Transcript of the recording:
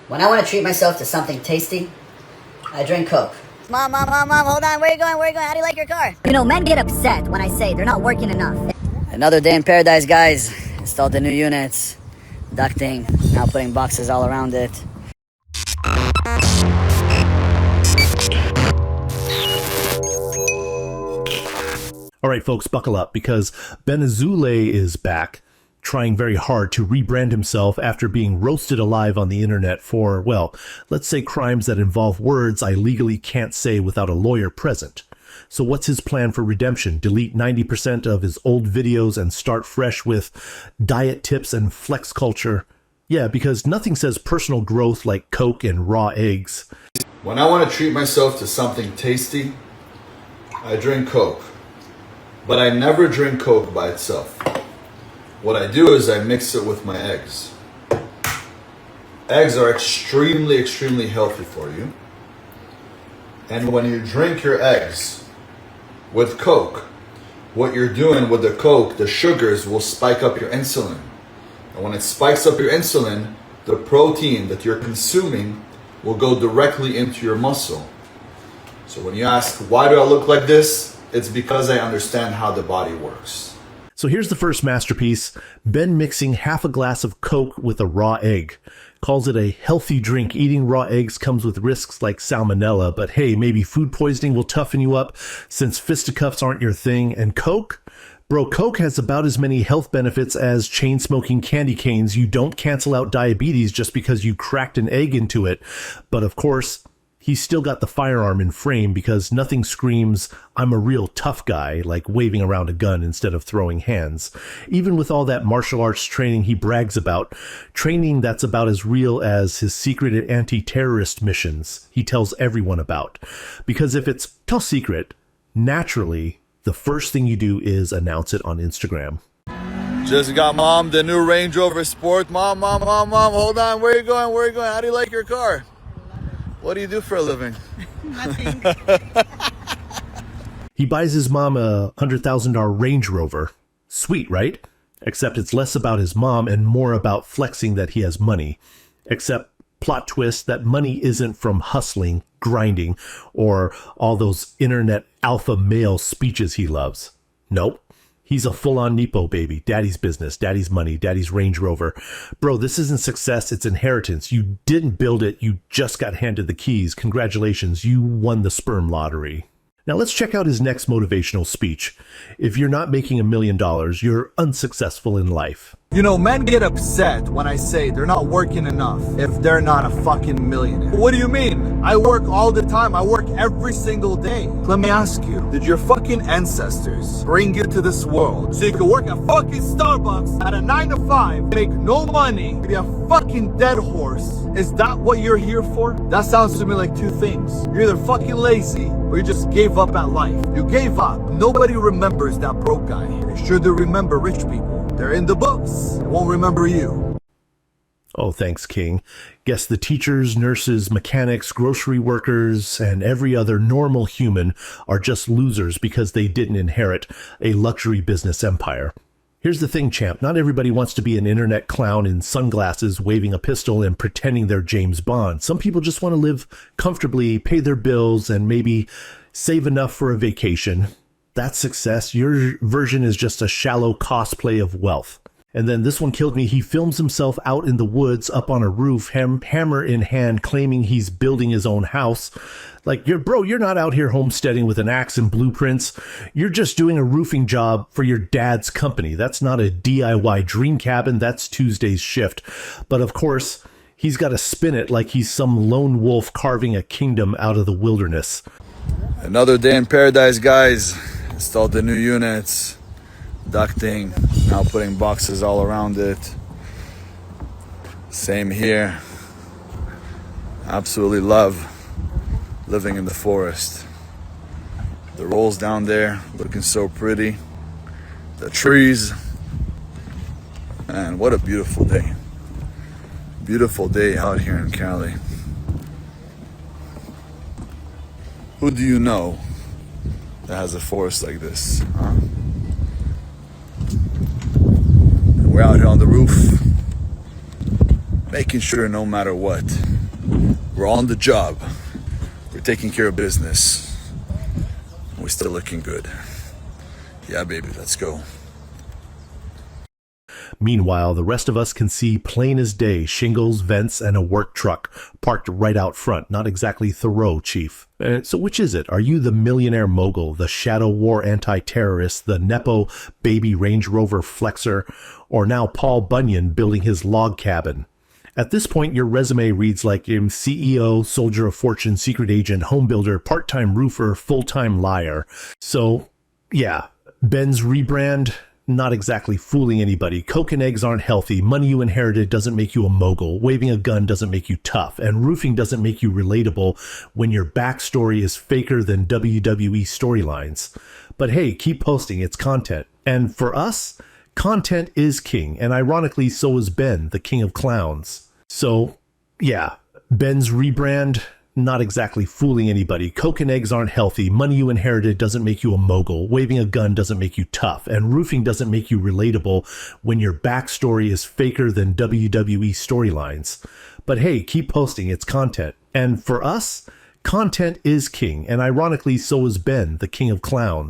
When I want to treat myself to something tasty, I drink Coke. Mom, hold on. Where are you going? How do you like your car? You know, men get upset when I say they're not working enough. Another day in paradise, guys. Installed the new units. Ducting. Now putting boxes all around it. All right, folks, buckle up because Azoulay is back, trying very hard to rebrand himself after being roasted alive on the internet for, well, let's say crimes that involve words I legally can't say without a lawyer present. So what's his plan for redemption? Delete 90% of his old videos and start fresh with diet tips and flex culture? Yeah, because nothing says personal growth like Coke and raw eggs. When I want to treat myself to something tasty, I drink Coke. But I never drink Coke by itself. What I do is I mix it with my eggs. Eggs are extremely healthy for you. And when you drink your eggs with Coke, what you're doing with the Coke, the sugars will spike up your insulin. And when it spikes up your insulin, the protein that you're consuming will go directly into your muscle. So when you ask, why do I look like this? It's because I understand how the body works. So here's the first masterpiece. Ben mixing half a glass of Coke with a raw egg. Calls it a healthy drink. Eating raw eggs comes with risks like salmonella, but hey, maybe food poisoning will toughen you up since fisticuffs aren't your thing. And Coke? Bro, Coke has about as many health benefits as chain-smoking candy canes. You don't cancel out diabetes just because you cracked an egg into it. But of course, he's still got the firearm in frame because nothing screams, I'm a real tough guy, like waving around a gun instead of throwing hands. Even with all that martial arts training he brags about, training that's about as real as his secret anti-terrorist missions he tells everyone about. Because if it's top secret, naturally, the first thing you do is announce it on Instagram. Just got mom the new Range Rover Sport. Mom, hold on. Where are you going? How do you like your car? What do you do for a living? Nothing. He buys his mom a $100,000 Range Rover. Sweet, right? Except it's less about his mom and more about flexing that he has money. Except, plot twist, that money isn't from hustling, grinding, or all those internet alpha male speeches he loves. Nope. He's a full-on Nepo Baby. Daddy's business, daddy's money, daddy's Range Rover. Bro, this isn't success, it's inheritance. You didn't build it, you just got handed the keys. Congratulations, you won the sperm lottery. Now let's check out his next motivational speech. If you're not making $1 million, you're unsuccessful in life. You know, men get upset when I say they're not working enough if they're not a fucking millionaire. What do you mean? I work all the time. I work every single day. Let me ask you, did your fucking ancestors bring you to this world so you could work at fucking Starbucks at a 9 to 5, make no money, be a fucking dead horse? Is that what you're here for? That sounds to me like two things. You're either fucking lazy or you just gave up at life. You gave up. Nobody remembers that broke guy. They sure do remember rich people. They're in the books. They won't remember you. Oh, thanks, King. Guess the teachers, nurses, mechanics, grocery workers, and every other normal human are just losers because they didn't inherit a luxury business empire. Here's the thing, champ. Not everybody wants to be an internet clown in sunglasses, waving a pistol and pretending they're James Bond. Some people just want to live comfortably, pay their bills, and maybe save enough for a vacation. That's success. Your version is just a shallow cosplay of wealth. And then this one killed me. He films himself out in the woods up on a roof, hammer in hand, claiming he's building his own house. Like, you're not out here homesteading with an axe and blueprints. You're just doing a roofing job for your dad's company. That's not a DIY dream cabin. That's Tuesday's shift. But of course, he's got to spin it like he's some lone wolf carving a kingdom out of the wilderness. Another day in paradise, guys. Installed the new units. Ducting. Now putting boxes all around it. Same here. Absolutely love living in the forest. The rolls down there looking so pretty. The trees. Man, what a beautiful day. Beautiful day out here in Cali. Who do you know that has a forest like this? Huh? We're out here on the roof, making sure no matter what, We're all on the job. We're taking care of business. We're still looking good. Yeah, baby, let's go. Meanwhile, the rest of us can see plain as day shingles, vents, and a work truck parked right out front. Not exactly Thoreau, Chief. So which is it? Are you the millionaire mogul, the shadow war anti-terrorist, the Nepo Baby Range Rover flexer, or now Paul Bunyan building his log cabin? At this point, your resume reads like CEO, soldier of fortune, secret agent, home builder, part-time roofer, full-time liar. So, yeah, Ben's rebrand, not exactly fooling anybody. Coke and eggs aren't healthy. Money you inherited doesn't make you a mogul. Waving a gun doesn't make you tough. And roofing doesn't make you relatable when your backstory is faker than WWE storylines. But hey, keep posting. It's content. And for us, content is king. And ironically, so is Ben, the king of clowns. So, yeah, Ben's rebrand, not exactly fooling anybody. Coke and eggs aren't healthy. Money you inherited doesn't make you a mogul. Waving a gun doesn't make you tough. And roofing doesn't make you relatable when your backstory is faker than WWE storylines. But hey, keep posting. It's content. And for us, content is king. And ironically, so is Ben, the king of clowns.